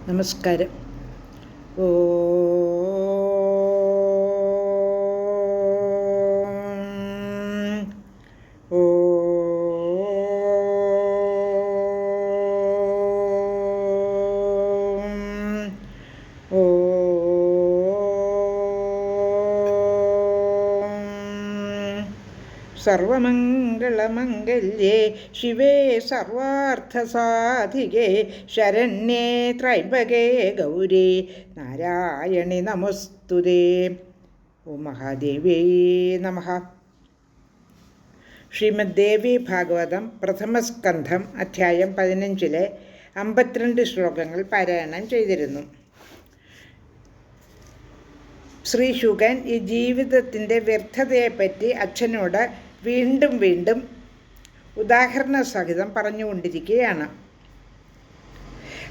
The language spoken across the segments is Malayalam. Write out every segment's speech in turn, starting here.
നമസ്കാരം. ഓ ഓ ഓ സർവമംഗളമംഗല്യേ ശിവേ സർവാർത്ഥസാധികേ ശരണ്യേ ത്രൈംബകേ ഗൗരി നാരായണി നമസ്തുതേ. ഓം മഹാദേവ്യേ നമഃ. ശ്രീമദ് ദേവി ഭാഗവതം പ്രഥമസ്കന്ധം അധ്യായം 15 52 ശ്ലോകങ്ങൾ പാരായണം ചെയ്തിരുന്നു. ശ്രീ ശുകൻ ഈ ജീവിതത്തിൻ്റെ വ്യർത്ഥതയെപ്പറ്റി അച്ഛനോട് വീണ്ടും വീണ്ടും ഉദാഹരണ സഹിതം പറഞ്ഞുകൊണ്ടിരിക്കുകയാണ്.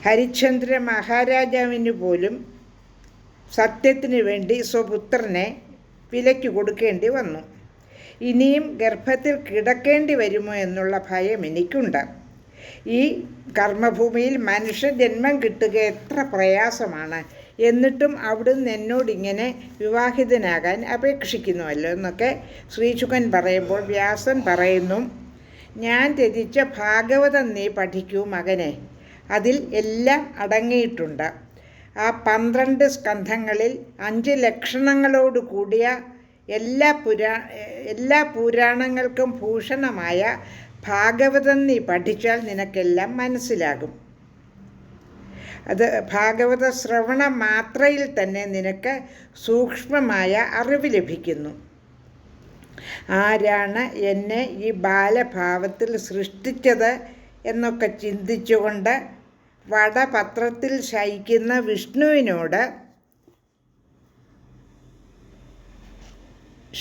ഹരിശ്ചന്ദ്ര മഹാരാജാവിന് പോലും സത്യത്തിനു വേണ്ടി സ്വപുത്രനെ വിലയ്ക്ക് കൊടുക്കേണ്ടി വന്നു. ഇനിയും ഗർഭത്തിൽ കിടക്കേണ്ടി വരുമോ എന്നുള്ള ഭയം എനിക്കുണ്ട്. ഈ കർമ്മഭൂമിയിൽ മനുഷ്യജന്മം കിട്ടുക എത്ര പ്രയാസമാണ്. എന്നിട്ടും അവിടുന്ന് എന്നോടിങ്ങനെ വിവാഹിതനാകാൻ അപേക്ഷിക്കുന്നുവല്ലോ എന്നൊക്കെ ശ്രീശുകൻ പറയുമ്പോൾ വ്യാസൻ പറയുന്നു, ഞാൻ രചിച്ച ഭാഗവതം നീ പഠിക്കൂ മകനെ, അതിൽ എല്ലാം അടങ്ങിയിട്ടുണ്ട്. ആ 12 സ്കന്ധങ്ങളിൽ 5 ലക്ഷണങ്ങളോട് കൂടിയ എല്ലാ പുരാണങ്ങൾക്കും ഭൂഷണമായ ഭാഗവതം നീ പഠിച്ചാൽ നിനക്കെല്ലാം മനസ്സിലാകും. അത് ഭാഗവത ശ്രവണ മാത്രയിൽ തന്നെ നിനക്ക് സൂക്ഷ്മമായ അറിവ് ലഭിക്കുന്നു. ആരാണ് എന്നെ ഈ ബാലഭാവത്തിൽ സൃഷ്ടിച്ചത് എന്നൊക്കെ ചിന്തിച്ചുകൊണ്ട് വടപത്രത്തിൽ ശയിക്കുന്ന വിഷ്ണുവിനോട്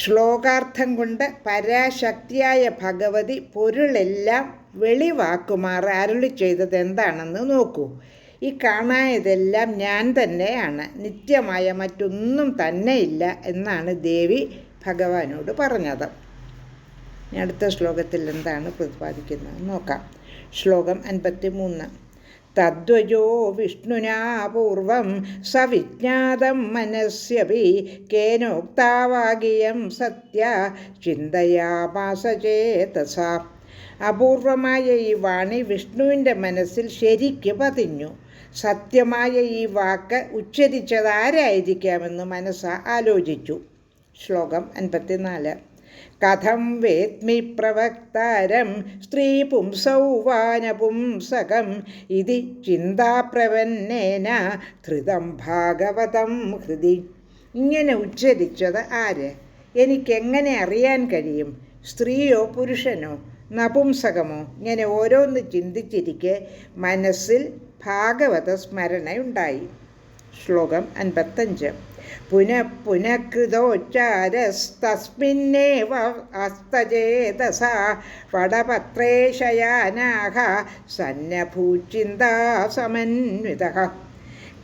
ശ്ലോകാർത്ഥം കൊണ്ട് പരാശക്തിയായ ഭഗവതി പൊരുളെല്ലാം വെളിവാക്കുമാറ് അരുളി ചെയ്തത് എന്താണെന്ന് നോക്കൂ. ഈ കാണായതെല്ലാം ഞാൻ തന്നെയാണ്, നിത്യമായ മറ്റൊന്നും തന്നെയില്ല എന്നാണ് ദേവി ഭഗവാനോട് പറഞ്ഞത്. അടുത്ത ശ്ലോകത്തിൽ എന്താണ് പ്രതിപാദിക്കുന്നത് നോക്കാം. ശ്ലോകം 53. തദ്വജോ വിഷ്ണുനാ പൂർവം സവിജ്ഞാതം മനസ്യപി കേനോക്താവാകിയം സത്യ ചിന്തയാമാസ ചേതസ. അപൂർവമായ ഈ വാണി വിഷ്ണുവിൻ്റെ മനസ്സിൽ ശരിക്ക് പതിഞ്ഞു. സത്യമായ ഈ വാക്ക് ഉച്ചരിച്ചതാരായിരിക്കാമെന്ന് മനസ്സ് ആലോചിച്ചു. ശ്ലോകം 54. കഥം വേത്മി പ്രവക്താരം സ്ത്രീ പുംസൗ വാനപുംസകം ഇതി ചിന്താപ്രവന്നേന ധൃതം ഭാഗവതം ഹൃദി. ഇങ്ങനെ ഉച്ചരിച്ചത് ആര്? എനിക്കെങ്ങനെ അറിയാൻ കഴിയും? സ്ത്രീയോ പുരുഷനോ നപുംസകമോ? ഇങ്ങനെ ഓരോന്ന് ചിന്തിച്ചിരിക്കെ മനസ്സിൽ ഭാഗവത സ്മരണയുണ്ടായി. ശ്ലോകം 55. പുനഃപുനഃകൃതോച്ചാരസ്തസ്മിന്നേവ അസ്തചേതസ വടപത്രേ ശയാനാഹ സന്നഭൂചിന്താസമന്വിതഃ.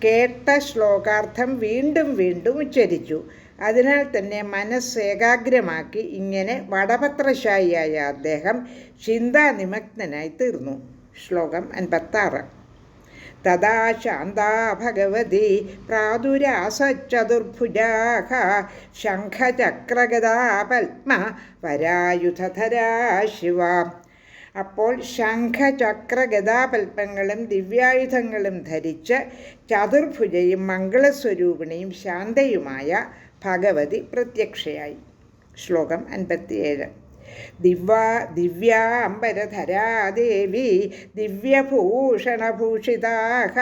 കേട്ട ശ്ലോകാർത്ഥം വീണ്ടും വീണ്ടും ഉച്ചരിച്ചു. അതിനാൽ തന്നെ മനസ്സ് ഏകാഗ്രമാക്കി ഇങ്ങനെ വടപത്രശായിയായ അദ്ദേഹം ചിന്താനിമഗ്നനായി തീർന്നു. ശ്ലോകം 56. തഥാ ശാന്താ ഭഗവതി പ്രാദുരാസചതുർഭുജാഃ ശംഖചക്രഗദാ പത്മ വരായുധധരാ ശിവ. അപ്പോൾ ശംഖചക്രഗദാപൽപ്പങ്ങളും ദിവ്യായുധങ്ങളും ധരിച്ച് ചതുർഭുജയും മംഗളസ്വരൂപിണിയും ശാന്തയുമായ ഭഗവതി പ്രത്യക്ഷയായി. ശ്ലോകം 57. ദിവ്യാംബരധരാ ദേവി ദിവ്യഭൂഷണഭൂഷിതാഃ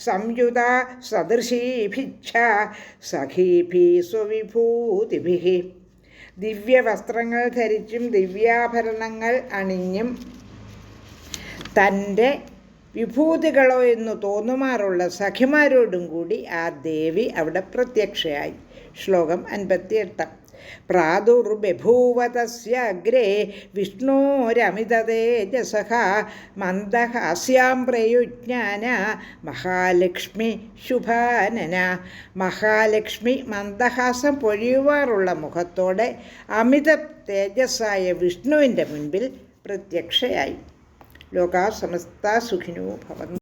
സംയുത സദൃശീഭിച്ഛ സഖീഭി സ്വവിഭൂതിഭിഃ. ദിവ്യവസ്ത്രങ്ങൾ ധരിച്ചും ദിവ്യാഭരണങ്ങൾ അണിഞ്ഞും തൻ്റെ വിഭൂതികളോ എന്ന് തോന്നുമാറുള്ള സഖിമാരോടും കൂടി ആ ദേവി അവിടെ പ്രത്യക്ഷയായി. ശ്ലോകം 58. പ്രാദുർബഭൂവ തസ്യാഗ്രേ വിഷ്ണോരമിതതേജസഃ മന്ദഹാസ്യാം പ്രയുജ്ഞാന മഹാലക്ഷ്മി ശുഭാനന. മഹാലക്ഷ്മി മന്ദഹാസം പൊഴിയുവാറുള്ള മുഖത്തോടെ അമിത തേജസ്സായ വിഷ്ണുവിൻ്റെ മുൻപിൽ പ്രത്യക്ഷയായി. ലോകാ സമസ്ത സുഖിനോ ഭവന്തു.